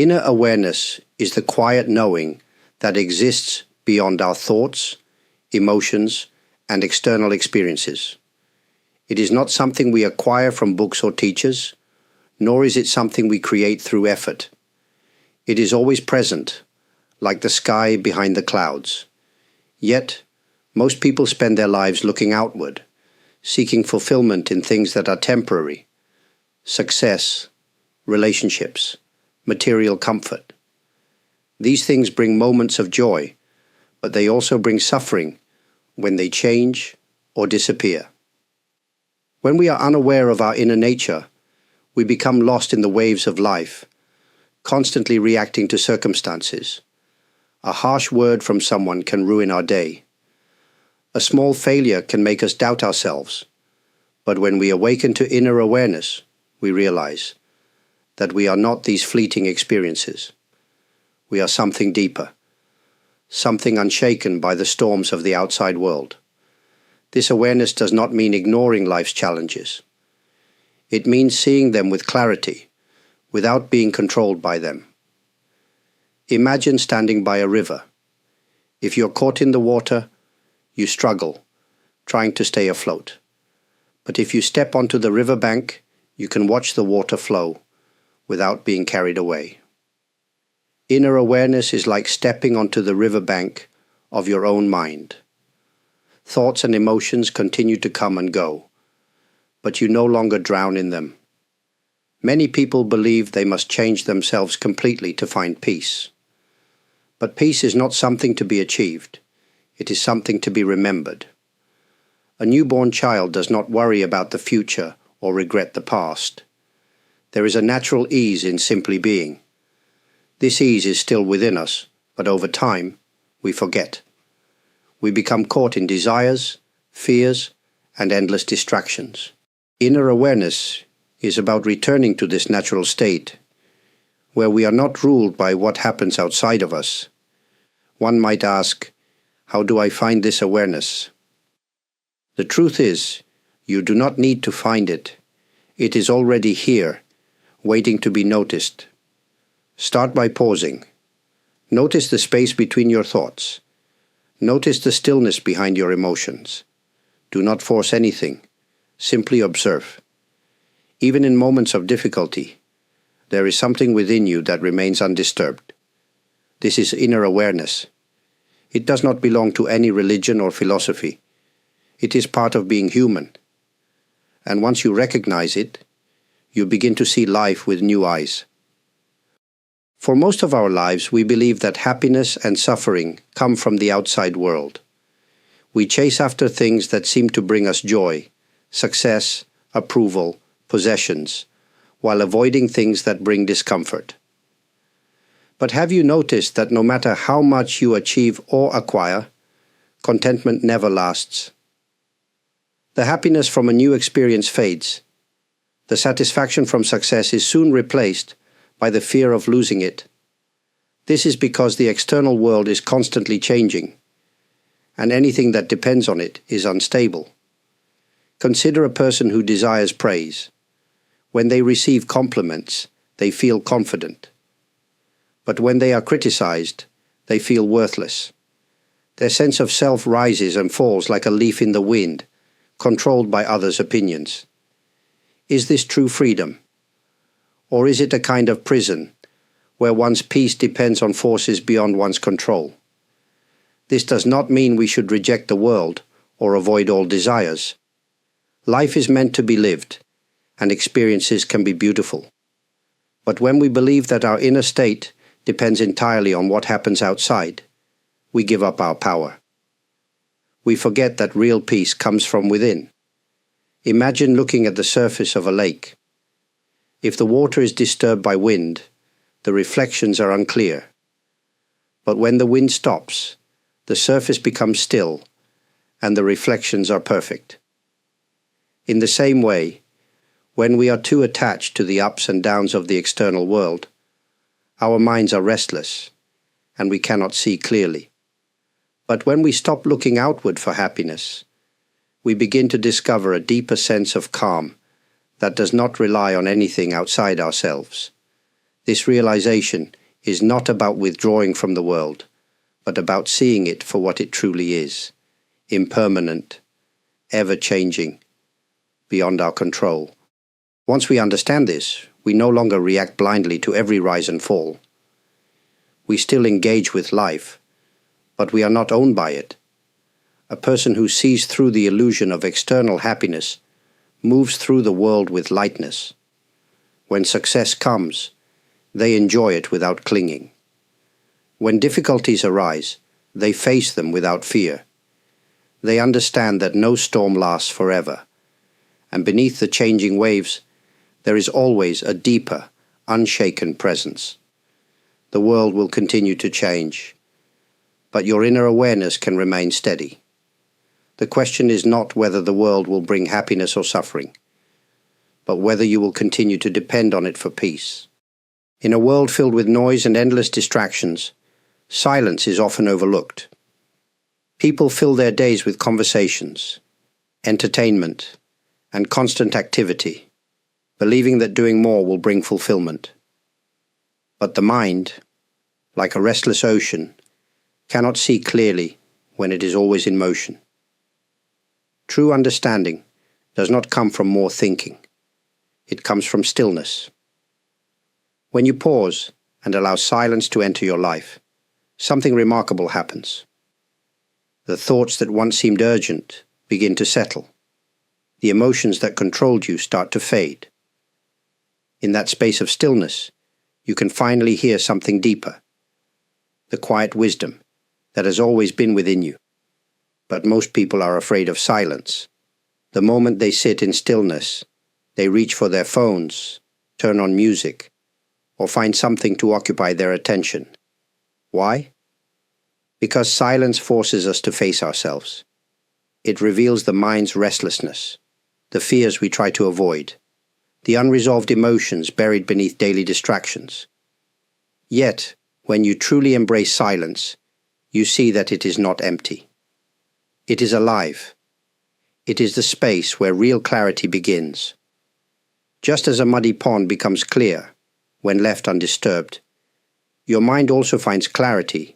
Inner awareness is the quiet knowing that exists beyond our thoughts, emotions, and external experiences. It is not something we acquire from books or teachers, nor is it something we create through effort. It is always present, like the sky behind the clouds. Yet, most people spend their lives looking outward, seeking fulfillment in things that are temporary: success, relationships, material comfort. These things bring moments of joy, but they also bring suffering when they change or disappear. When we are unaware of our inner nature, we become lost in the waves of life, constantly reacting to circumstances. A harsh word from someone can ruin our day. A small failure can make us doubt ourselves. But when we awaken to inner awareness, we realize that we are not these fleeting experiences. We are something deeper, something unshaken by the storms of the outside world. This awareness does not mean ignoring life's challenges. It means seeing them with clarity, without being controlled by them. Imagine standing by a river. If you're caught in the water, you struggle, trying to stay afloat. But if you step onto the riverbank, you can watch the water flow, without being carried away. Inner awareness is like stepping onto the riverbank of your own mind. Thoughts and emotions continue to come and go, but you no longer drown in them. Many people believe they must change themselves completely to find peace. But peace is not something to be achieved. It is something to be remembered. A newborn child does not worry about the future or regret the past. There is a natural ease in simply being. This ease is still within us, but over time, we forget. We become caught in desires, fears, and endless distractions. Inner awareness is about returning to this natural state, where we are not ruled by what happens outside of us. One might ask, how do I find this awareness? The truth is, you do not need to find it. It is already here, waiting to be noticed. Start by pausing. Notice the space between your thoughts. Notice the stillness behind your emotions. Do not force anything. Simply observe. Even in moments of difficulty, there is something within you that remains undisturbed. This is inner awareness. It does not belong to any religion or philosophy. It is part of being human. And once you recognize it, you begin to see life with new eyes. For most of our lives, we believe that happiness and suffering come from the outside world. We chase after things that seem to bring us joy, success, approval, possessions, while avoiding things that bring discomfort. But have you noticed that no matter how much you achieve or acquire, contentment never lasts? The happiness from a new experience fades. The satisfaction from success is soon replaced by the fear of losing it. This is because the external world is constantly changing, and anything that depends on it is unstable. Consider a person who desires praise. When they receive compliments, they feel confident. But when they are criticized, they feel worthless. Their sense of self rises and falls like a leaf in the wind, controlled by others' opinions. Is this true freedom? Or is it a kind of prison, where one's peace depends on forces beyond one's control? This does not mean we should reject the world or avoid all desires. Life is meant to be lived, and experiences can be beautiful. But when we believe that our inner state depends entirely on what happens outside, we give up our power. We forget that real peace comes from within. Imagine looking at the surface of a lake. If the water is disturbed by wind, the reflections are unclear. But when the wind stops, the surface becomes still, and the reflections are perfect. In the same way, when we are too attached to the ups and downs of the external world, our minds are restless, and we cannot see clearly. But when we stop looking outward for happiness, we begin to discover a deeper sense of calm that does not rely on anything outside ourselves. This realization is not about withdrawing from the world, but about seeing it for what it truly is, impermanent, ever-changing, beyond our control. Once we understand this, we no longer react blindly to every rise and fall. We still engage with life, but we are not owned by it. A person who sees through the illusion of external happiness moves through the world with lightness. When success comes, they enjoy it without clinging. When difficulties arise, they face them without fear. They understand that no storm lasts forever, and beneath the changing waves, there is always a deeper, unshaken presence. The world will continue to change, but your inner awareness can remain steady. The question is not whether the world will bring happiness or suffering, but whether you will continue to depend on it for peace. In a world filled with noise and endless distractions, silence is often overlooked. People fill their days with conversations, entertainment, and constant activity, believing that doing more will bring fulfillment. But the mind, like a restless ocean, cannot see clearly when it is always in motion. True understanding does not come from more thinking. It comes from stillness. When you pause and allow silence to enter your life, something remarkable happens. The thoughts that once seemed urgent begin to settle. The emotions that controlled you start to fade. In that space of stillness, you can finally hear something deeper, the quiet wisdom that has always been within you. But most people are afraid of silence. The moment they sit in stillness, they reach for their phones, turn on music, or find something to occupy their attention. Why? Because silence forces us to face ourselves. It reveals the mind's restlessness, the fears we try to avoid, the unresolved emotions buried beneath daily distractions. Yet, when you truly embrace silence, you see that it is not empty. It is alive. It is the space where real clarity begins. Just as a muddy pond becomes clear when left undisturbed, your mind also finds clarity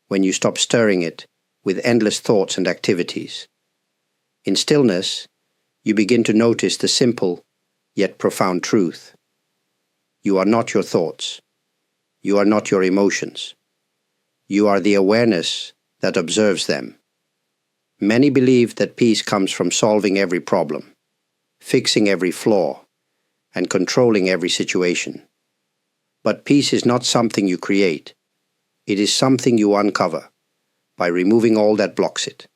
when you stop stirring it with endless thoughts and activities. In stillness, you begin to notice the simple yet profound truth. You are not your thoughts. You are not your emotions. You are the awareness that observes them. Many believe that peace comes from solving every problem, fixing every flaw, and controlling every situation. But peace is not something you create. It is something you uncover by removing all that blocks it.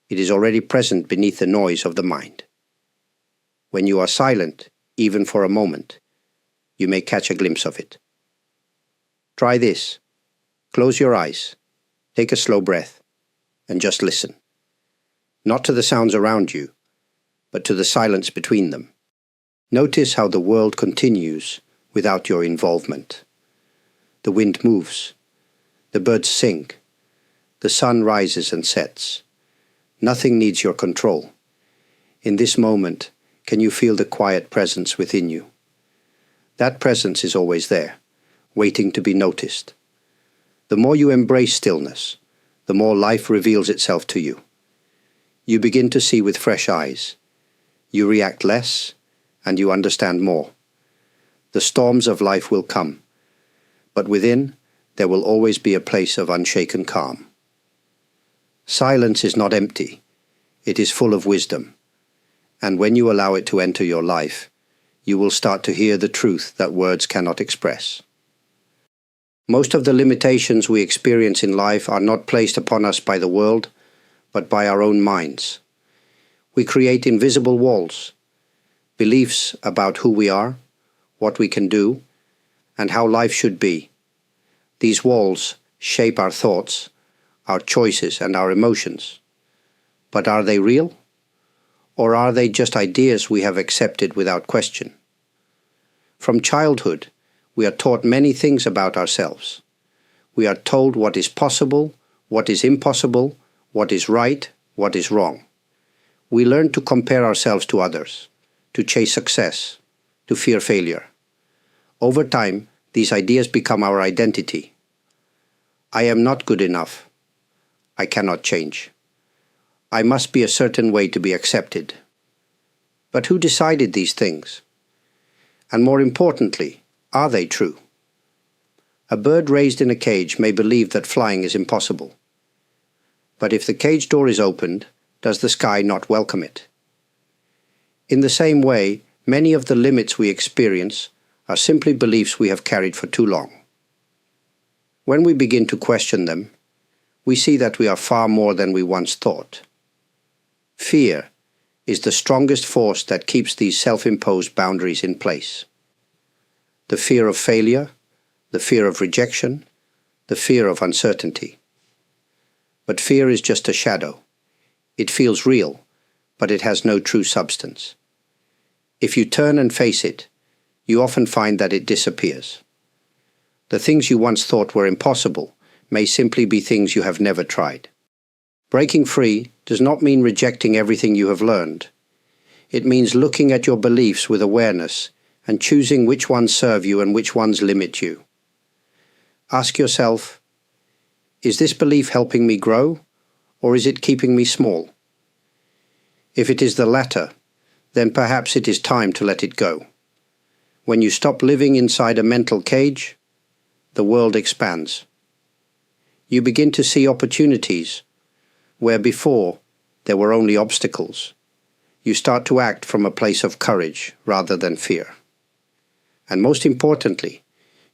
It is already present beneath the noise of the mind. When you are silent, even for a moment, you may catch a glimpse of it. Try this. Close your eyes, take a slow breath, and just listen. Not to the sounds around you, but to the silence between them. Notice how the world continues without your involvement. The wind moves, the birds sing, the sun rises and sets. Nothing needs your control. In this moment, can you feel the quiet presence within you? That presence is always there, waiting to be noticed. The more you embrace stillness, the more life reveals itself to you. You begin to see with fresh eyes. You react less, and you understand more. The storms of life will come, but within, there will always be a place of unshaken calm. Silence is not empty. It is full of wisdom. And when you allow it to enter your life, you will start to hear the truth that words cannot express. Most of the limitations we experience in life are not placed upon us by the world, but by our own minds. We create invisible walls, beliefs about who we are, what we can do, and how life should be. These walls shape our thoughts, our choices, and our emotions. But are they real? Or are they just ideas we have accepted without question? From childhood, we are taught many things about ourselves. We are told what is possible, what is impossible, what is right, what is wrong. We learn to compare ourselves to others, to chase success, to fear failure. Over time, these ideas become our identity. I am not good enough. I cannot change. I must be a certain way to be accepted. But who decided these things? And more importantly, are they true? A bird raised in a cage may believe that flying is impossible. But if the cage door is opened, does the sky not welcome it? In the same way, many of the limits we experience are simply beliefs we have carried for too long. When we begin to question them, we see that we are far more than we once thought. Fear is the strongest force that keeps these self-imposed boundaries in place. The fear of failure, the fear of rejection, the fear of uncertainty. But fear is just a shadow. It feels real, but it has no true substance. If you turn and face it, you often find that it disappears. The things you once thought were impossible may simply be things you have never tried. Breaking free does not mean rejecting everything you have learned. It means looking at your beliefs with awareness and choosing which ones serve you and which ones limit you. Ask yourself, is this belief helping me grow, or is it keeping me small? If it is the latter, then perhaps it is time to let it go. When you stop living inside a mental cage, the world expands. You begin to see opportunities where before there were only obstacles. You start to act from a place of courage rather than fear. And most importantly,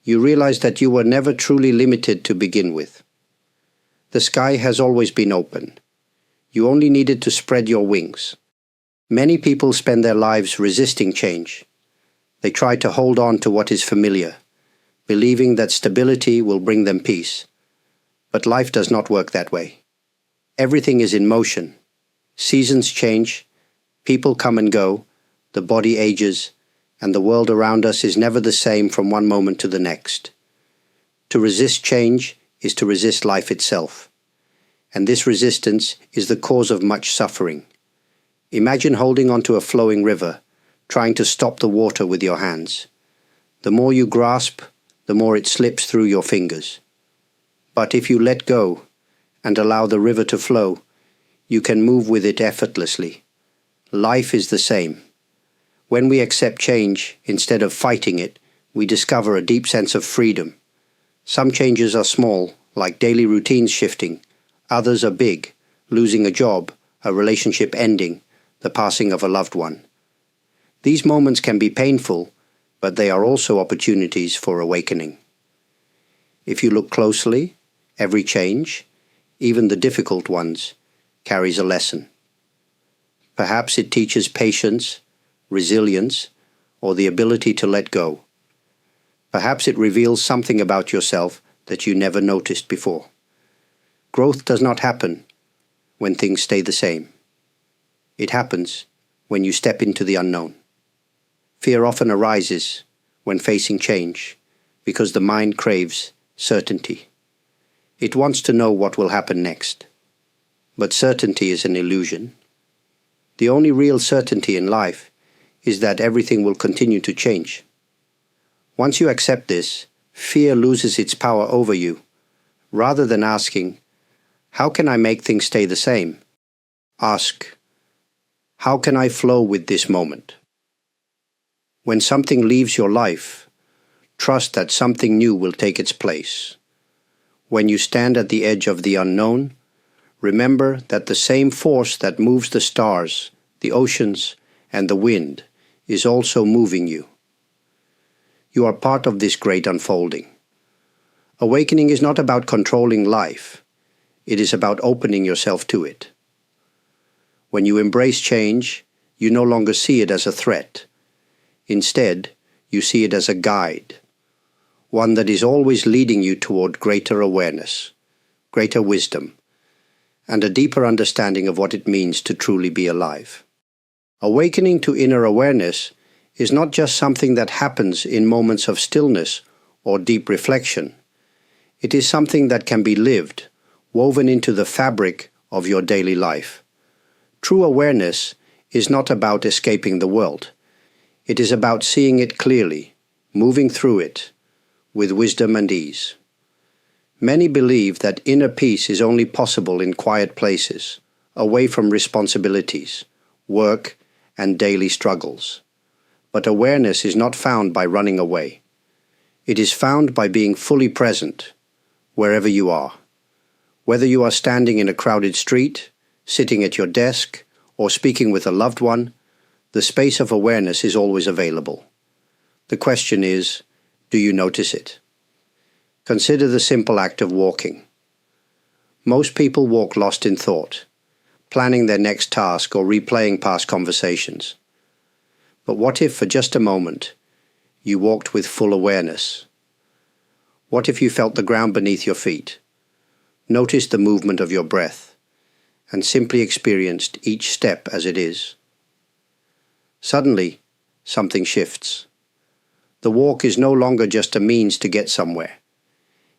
you realize that you were never truly limited to begin with. The sky has always been open. You only needed to spread your wings. Many people spend their lives resisting change. They try to hold on to what is familiar, believing that stability will bring them peace. But life does not work that way. Everything is in motion. Seasons change, people come and go, the body ages, and the world around us is never the same from one moment to the next. To resist change is to resist life itself. And this resistance is the cause of much suffering. Imagine holding onto a flowing river, trying to stop the water with your hands. The more you grasp, the more it slips through your fingers. But if you let go and allow the river to flow, you can move with it effortlessly. Life is the same. When we accept change instead of fighting it, we discover a deep sense of freedom. Some changes are small, like daily routines shifting. Others are big, losing a job, a relationship ending, the passing of a loved one. These moments can be painful, but they are also opportunities for awakening. If you look closely, every change, even the difficult ones, carries a lesson. Perhaps it teaches patience, resilience, or the ability to let go. Perhaps it reveals something about yourself that you never noticed before. Growth does not happen when things stay the same. It happens when you step into the unknown. Fear often arises when facing change because the mind craves certainty. It wants to know what will happen next. But certainty is an illusion. The only real certainty in life is that everything will continue to change. Once you accept this, fear loses its power over you. Rather than asking, how can I make things stay the same? Ask, how can I flow with this moment? When something leaves your life, trust that something new will take its place. When you stand at the edge of the unknown, remember that the same force that moves the stars, the oceans, and the wind is also moving you. You are part of this great unfolding. Awakening is not about controlling life. It is about opening yourself to it. When you embrace change, you no longer see it as a threat. Instead, you see it as a guide, one that is always leading you toward greater awareness, greater wisdom, and a deeper understanding of what it means to truly be alive. Awakening to inner awareness is not just something that happens in moments of stillness or deep reflection. It is something that can be lived, woven into the fabric of your daily life. True awareness is not about escaping the world. It is about seeing it clearly, moving through it with wisdom and ease. Many believe that inner peace is only possible in quiet places, away from responsibilities, work, and daily struggles. But awareness is not found by running away. It is found by being fully present, wherever you are. Whether you are standing in a crowded street, sitting at your desk, or speaking with a loved one, the space of awareness is always available. The question is, do you notice it? Consider the simple act of walking. Most people walk lost in thought, planning their next task or replaying past conversations. But what if, for just a moment, you walked with full awareness? What if you felt the ground beneath your feet, noticed the movement of your breath, and simply experienced each step as it is? Suddenly, something shifts. The walk is no longer just a means to get somewhere.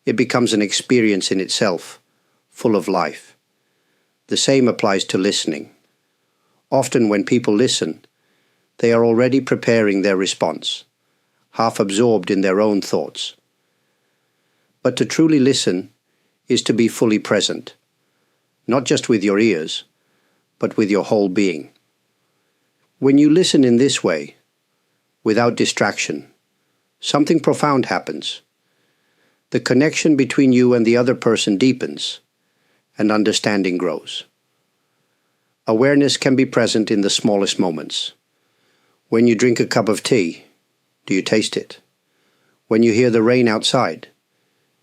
It becomes an experience in itself, full of life. The same applies to listening. Often when people listen, they are already preparing their response, half absorbed in their own thoughts. But to truly listen is to be fully present, not just with your ears, but with your whole being. When you listen in this way, without distraction, something profound happens. The connection between you and the other person deepens, and understanding grows. Awareness can be present in the smallest moments. When you drink a cup of tea, do you taste it? When you hear the rain outside,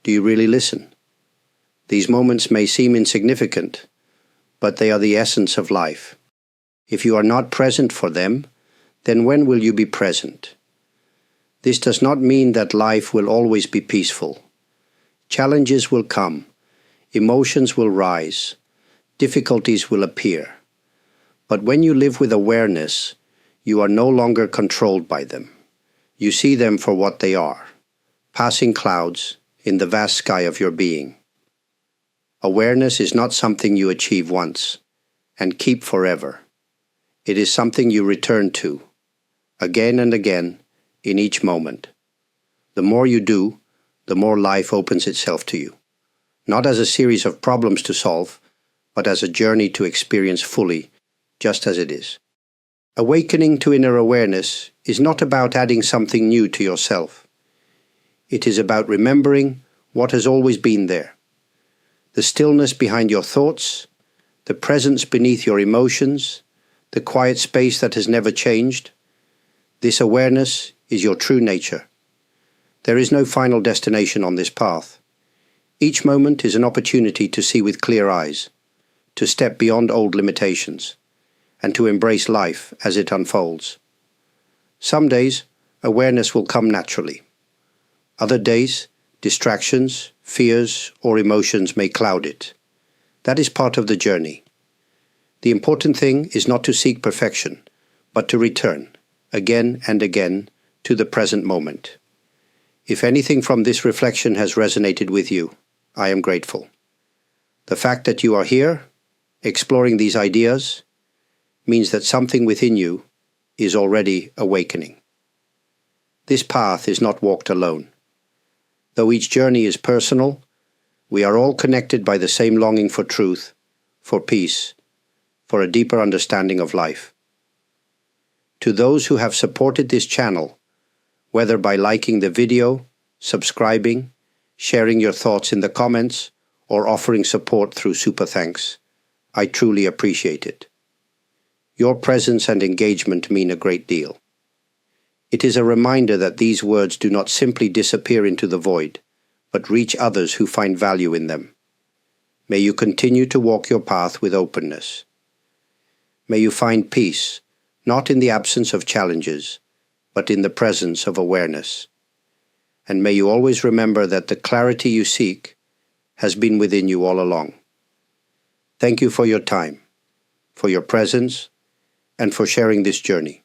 do you really listen? These moments may seem insignificant, but they are the essence of life. If you are not present for them, then when will you be present? This does not mean that life will always be peaceful. Challenges will come, emotions will rise, difficulties will appear. But when you live with awareness, you are no longer controlled by them. You see them for what they are, passing clouds in the vast sky of your being. Awareness is not something you achieve once and keep forever. It is something you return to, again and again, in each moment. The more you do, the more life opens itself to you, not as a series of problems to solve, but as a journey to experience fully, just as it is. Awakening to inner awareness is not about adding something new to yourself. It is about remembering what has always been there. The stillness behind your thoughts, the presence beneath your emotions, the quiet space that has never changed. This awareness is your true nature. There is no final destination on this path. Each moment is an opportunity to see with clear eyes, to step beyond old limitations, and to embrace life as it unfolds. Some days, awareness will come naturally. Other days, distractions, fears, or emotions may cloud it. That is part of the journey. The important thing is not to seek perfection, but to return, again and again, to the present moment. If anything from this reflection has resonated with you, I am grateful. The fact that you are here, exploring these ideas, means that something within you is already awakening. This path is not walked alone. Though each journey is personal, we are all connected by the same longing for truth, for peace, for a deeper understanding of life. To those who have supported this channel, whether by liking the video, subscribing, sharing your thoughts in the comments, or offering support through super thanks, I truly appreciate it. Your presence and engagement mean a great deal. It is a reminder that these words do not simply disappear into the void, but reach others who find value in them. May you continue to walk your path with openness. May you find peace, not in the absence of challenges, but in the presence of awareness. And may you always remember that the clarity you seek has been within you all along. Thank you for your time, for your presence, and for sharing this journey.